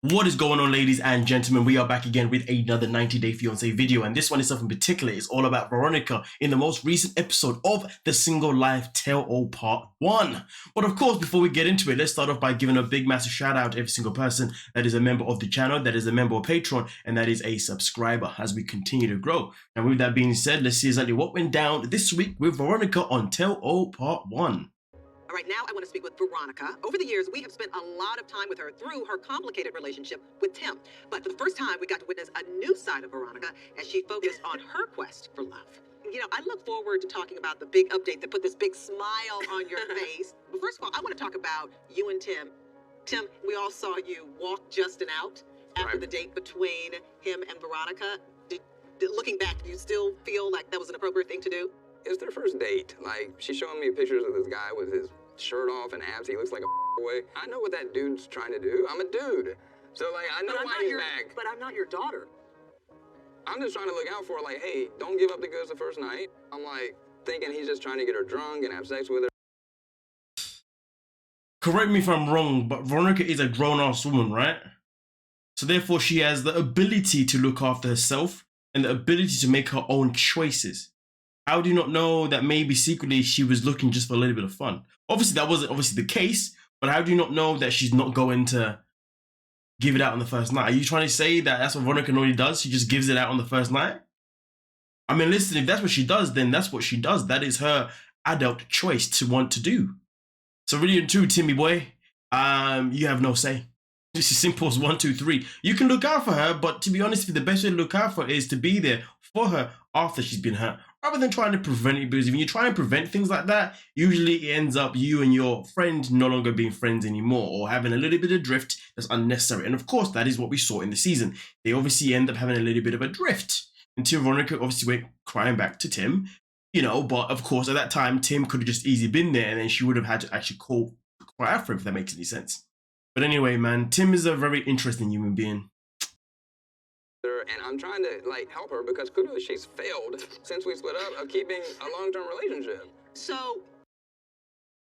What is going on, ladies and gentlemen? We are back again with another 90-day fiance video, and this one itself in particular is all about Veronica in the most recent episode of the Single Life Tell-All Part 1. But of course, before we get into it, let's start off by giving a big massive shout out to every single person that is a member of the channel, that is a member of Patreon, and that is a subscriber as we continue to grow. And with that being said, let's see exactly what went down this week with Veronica on Tell-All Part 1. All right, now I want to speak with Veronica. Over the years, we have spent a lot of time with her through her complicated relationship with Tim. But for the first time, we got to witness a new side of Veronica as she focused on her quest for love. You know, I look forward to talking about the big update that put this big smile on your face. But first of all, I want to talk about you and Tim. Tim, we all saw you walk Justin out after the date between him and Veronica. Looking back, do you still feel like that was an appropriate thing to do? It was their first date. Like, she's showing me pictures of this guy with his shirt off and abs. He looks like a away. I know what that dude's trying to do. I'm a dude. So, like, I know why he's back. But I'm not your daughter. I'm just trying to look out for her, like, hey, don't give up the goods the first night. I'm, like, thinking he's just trying to get her drunk and have sex with her. Correct me if I'm wrong, but Veronica is a grown-ass woman, right? So therefore, she has the ability to look after herself and the ability to make her own choices. How do you not know that maybe secretly she was looking just for a little bit of fun? Obviously, that wasn't obviously the case, but how do you not know that she's not going to give it out on the first night? Are you trying to say that that's what Veronica normally does? She just gives it out on the first night? I mean, listen, if that's what she does, then that's what she does. That is her adult choice to want to do. So really and true, Timmy boy, you have no say. This is simple as 1, 2, 3. You can look out for her, but to be honest with you, the best way to look out for her is to be there for her after she's been hurt, rather than trying to prevent it. Because if you try and prevent things like that, usually it ends up you and your friend no longer being friends anymore, or having a little bit of drift that's unnecessary. And of course, that is what we saw in the season. They obviously end up having a little bit of a drift until Veronica obviously went crying back to Tim, you know. But of course, at that time, Tim could have just easily been there, and then she would have had to actually cry out for him, if that makes any sense. But anyway, man, Tim is a very interesting human being. And I'm trying to, like, help her because clearly she's failed since we split up of keeping a long-term relationship. So,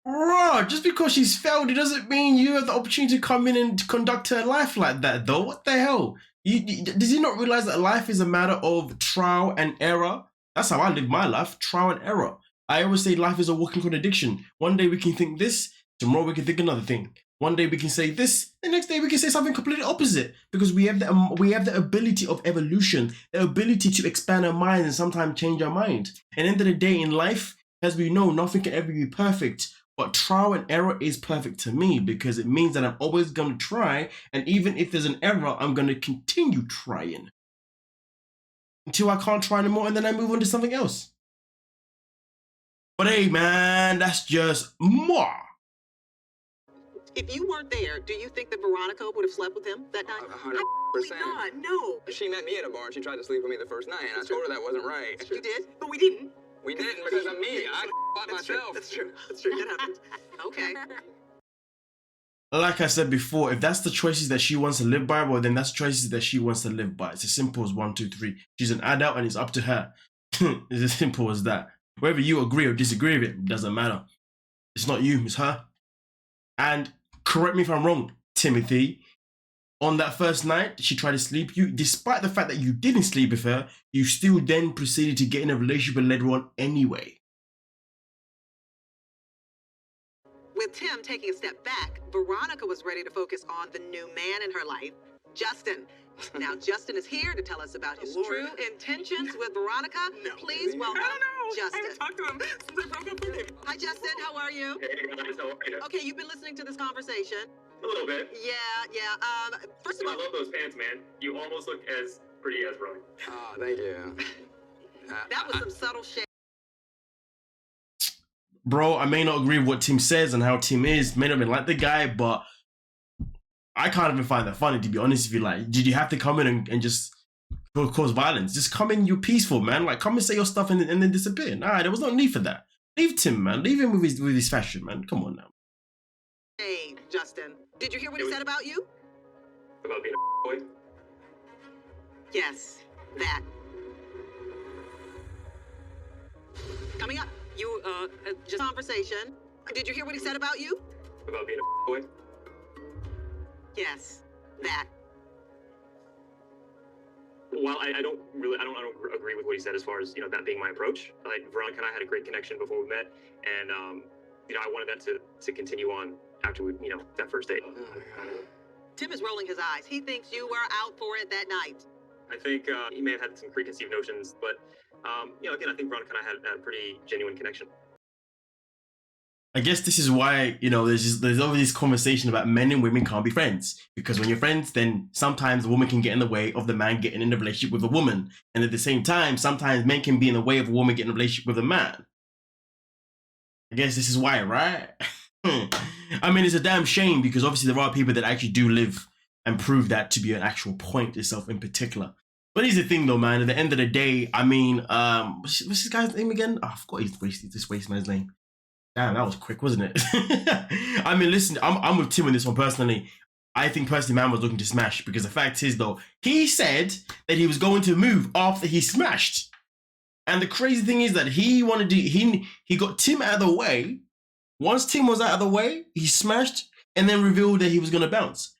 bro, just because she's failed, it doesn't mean you have the opportunity to come in and conduct her life like that, though. What the hell? Does he not realize that life is a matter of trial and error? That's how I live my life, trial and error. I always say life is a walking contradiction. One day we can think this, tomorrow we can think another thing. One day we can say this, the next day we can say something completely opposite, because we have the ability of evolution, the ability to expand our minds and sometimes change our mind. And at the end of the day in life, as we know, nothing can ever be perfect, but trial and error is perfect to me, because it means that I'm always going to try, and even if there's an error, I'm going to continue trying until I can't try anymore, and then I move on to something else. But hey, man, that's just more. if you weren't there, do you think that Veronica would have slept with him that night? 100%. Absolutely not. No. She met me at a bar and she tried to sleep with me the first night, and I told her that wasn't right. You did, but we didn't. We didn't because of me. I fought myself. That's true. That's true. That happened. Okay. Like I said before, if that's the choices that she wants to live by, well, then that's choices that she wants to live by. It's as simple as 1, 2, 3. She's an adult and it's up to her. It's as simple as that. Whether you agree or disagree with it, doesn't matter. It's not you, it's her. And correct me if I'm wrong, Timothy. On that first night, she tried to sleep with you. Despite the fact that you didn't sleep with her, you still then proceeded to get in a relationship later on anyway. With Tim taking a step back, Veronica was ready to focus on the new man in her life, Justin. Now, Justin is here to tell us about his true intentions with Veronica. Please welcome Justin. I haven't talked to him since I broke up with him. Hi, Justin. How are you? Hey, guys, how are you? Okay, you've been listening to this conversation. A little bit. Yeah. First of I all, love those pants, man. You almost look as pretty as Rowan. Oh, thank you. that was some subtle shade. Bro, I may not agree with what Tim says and how Tim is. May not even like the guy, but I can't even find that funny, to be honest with you. Like, did you have to come in and just cause violence? Just come in, you're peaceful, man. Like, come and say your stuff and then disappear. Nah, there was no need for that. Leave Tim, man. Leave him with his fashion, man. Come on now. Hey, Justin. Did you hear what he said about you? About being a boy. Yes, that. Coming up, just conversation. Did you hear what he said about you? About being a boy. Yes, that. while I don't agree with what he said as far as, you know, that being my approach. Like, Veronica and I had a great connection before we met, and you know, I wanted that to continue on after we, you know, that first date. Tim is rolling his eyes. He thinks you were out for it that night. I think he may have had some preconceived notions, but you know, again, I think Veronica and I had a pretty genuine connection. I guess this is why, you know, there's always this conversation about men and women can't be friends, because when you're friends, then sometimes the woman can get in the way of the man getting in a relationship with a woman, and at the same time, sometimes men can be in the way of a woman getting in a relationship with a man. I guess this is why, right? I mean, it's a damn shame, because obviously there are people that actually do live and prove that to be an actual point itself in particular. But here's the thing though, man, at the end of the day, I mean, what's this guy's name again? Oh, I forgot this waste man's name. Damn, that was quick, wasn't it? I mean, listen, I'm with Tim on this one personally. I think personally, man was looking to smash, because the fact is though, he said that he was going to move after he smashed. And the crazy thing is that he got Tim out of the way. Once Tim was out of the way, he smashed and then revealed that he was going to bounce.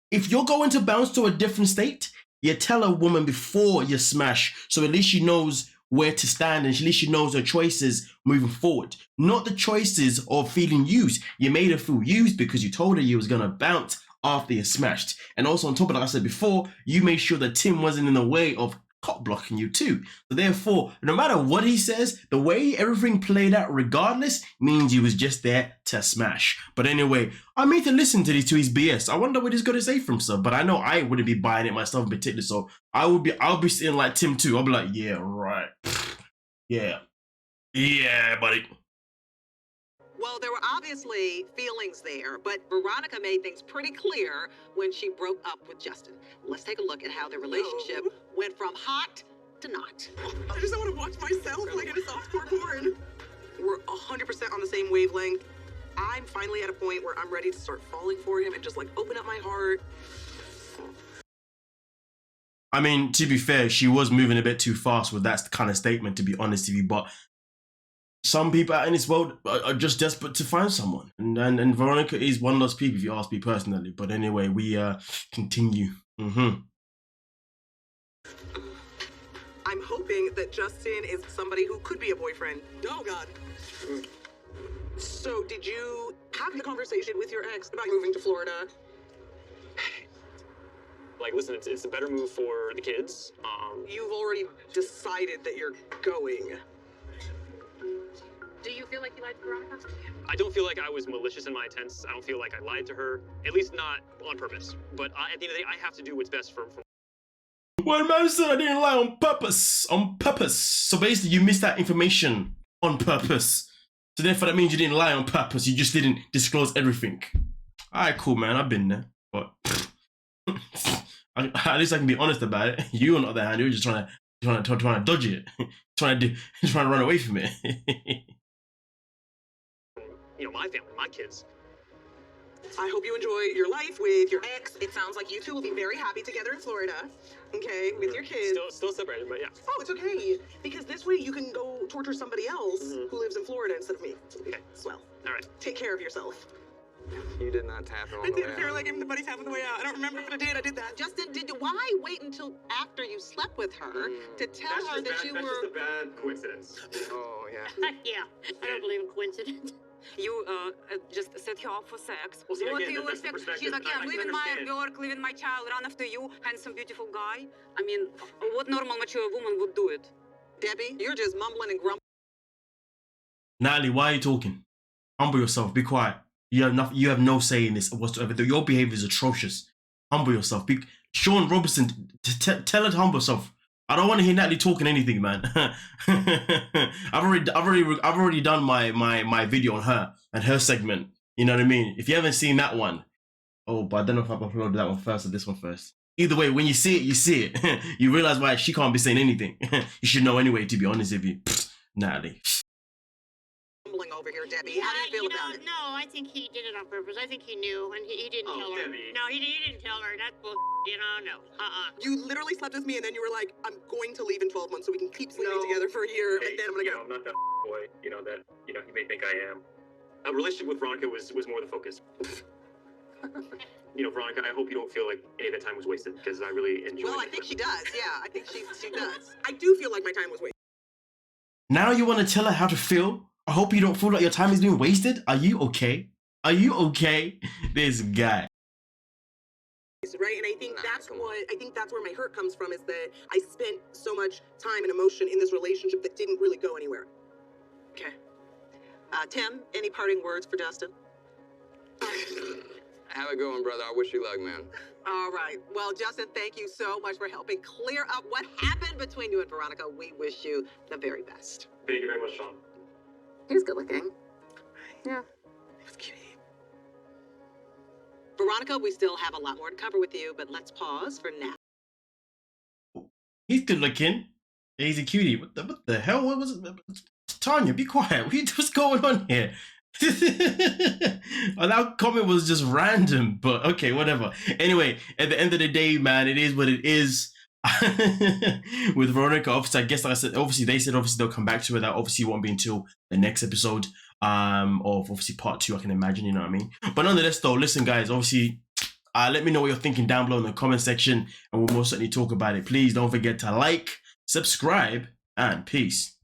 If you're going to bounce to a different state, you tell a woman before you smash, so at least she knows where to stand, and at least she knows her choices moving forward. Not the choices of feeling used. You made her feel used because you told her you was going to bounce after you smashed. And also on top of that, like I said before, you made sure that Tim wasn't in the way of cop blocking you too. So therefore, no matter what he says, the way everything played out regardless means he was just there to smash. But anyway, I made to listen to his BS. I wonder what he's going to say for himself, but I know I wouldn't be buying it myself in particular, so I'll be sitting like Tim too. I'll be like, yeah, right. Yeah, buddy. Well, there were obviously feelings there, but Veronica made things pretty clear when she broke up with Justin. Let's take a look at how their relationship went from hot to not. I just don't want to watch myself like in a softcore porn. We're 100% on the same wavelength. I'm finally at a point where I'm ready to start falling for him and just like open up my heart. I mean, to be fair, she was moving a bit too fast with that kind of statement, to be honest with you, but some people out in this world are just desperate to find someone. And Veronica is one of those people, if you ask me personally. But anyway, we continue. I'm hoping that Justin is somebody who could be a boyfriend. Oh, God. So, did you have the conversation with your ex about moving to Florida? Like, listen, it's a better move for the kids. You've already decided that you're going. Do you feel like you lied to Veronica? I don't feel like I was malicious in my intents. I don't feel like I lied to her, at least not on purpose. But at the end of the day, I have to do what's best for Well, man said I didn't lie on purpose. On purpose. So basically, you missed that information on purpose. So therefore, that means you didn't lie on purpose. You just didn't disclose everything. All right, cool, man. I've been there. But at least I can be honest about it. You, on the other hand, you're just trying to dodge it. trying to run away from it. you know, my family, my kids. I hope you enjoy your life with your ex. It sounds like you two will be very happy together in Florida, okay, with your kids. Still separated, but yeah. Oh, it's okay, because this way you can go torture somebody else who lives in Florida instead of me. Okay. Swell. All right. Take care of yourself. You did not tap him on I the way didn't feel out. like giving the buddies half of the way out. I don't remember if I did. I did that. Justin, why wait until after you slept with her to tell her that you That's were... just a bad coincidence. Oh, yeah. Yeah, I don't believe in coincidence. You just set her up for sex. Well, see, What again, do you that's the expect? She's like, perspective. yeah, I can leaving my understand. work, leaving my child, run after you, handsome, beautiful guy. I mean, what normal, mature woman would do it? Debbie, you're just mumbling and grumbling. Natalie, why are you talking? Humble yourself. Be quiet. You have no say in this whatsoever. Your behavior is atrocious. Humble yourself. Sean Robertson, tell her to humble herself. I don't want to hear Natalie talking anything, man. I've already done my video on her and her segment. You know what I mean? If you haven't seen that one, oh, but I don't know if I've uploaded that one first or this one first. Either way, when you see it, you see it. You realize why she can't be saying anything. You should know anyway, to be honest with you. Natalie. Over here, Debbie. Yeah, How do you feel about it? No, I think he did it on purpose. I think he knew, and he didn't tell her. Debbie. No, he didn't tell her. That's bull. You know, no. You literally slept with me, and then you were like, I'm going to leave in 12 months so we can keep sleeping together for a year, Hey, and then I'm gonna go. I'm not that boy, that he may think I am. A relationship with Veronica was more the focus. You know, Veronica, I hope you don't feel like any of that time was wasted because I really enjoyed Well, I it. think she does. Yeah, I think she does. I do feel like my time was wasted. Now you want to tell her how to feel? I hope you don't feel like your time is being wasted. Are you okay? Are you okay? This guy. Right, and I think Nah, that's come what I think that's where my hurt comes from, is that I spent so much time and emotion in this relationship that didn't really go anywhere. Okay. Tim, any parting words for Justin? Have it going, brother. I wish you luck, man. All right. Well, Justin, thank you so much for helping clear up what happened between you and Veronica. We wish you the very best. Thank you very much, Sean. He was good looking. Yeah. It was cute. Veronica, we still have a lot more to cover with you, but let's pause for now. He's good looking. He's a cutie. What the hell? What was it? Tanya, be quiet. What's going on here? Well, that comment was just random, but okay, whatever. Anyway, at the end of the day, man, it is what it is. With Veronica, obviously, I guess, like I said, obviously they said they'll come back to her. That obviously won't be until the next episode of obviously part 2, I can imagine, you know what I mean? But nonetheless, though, listen, guys, obviously, let me know what you're thinking down below in the comment section, and we'll most certainly talk about it. Please don't forget to like, subscribe, and peace.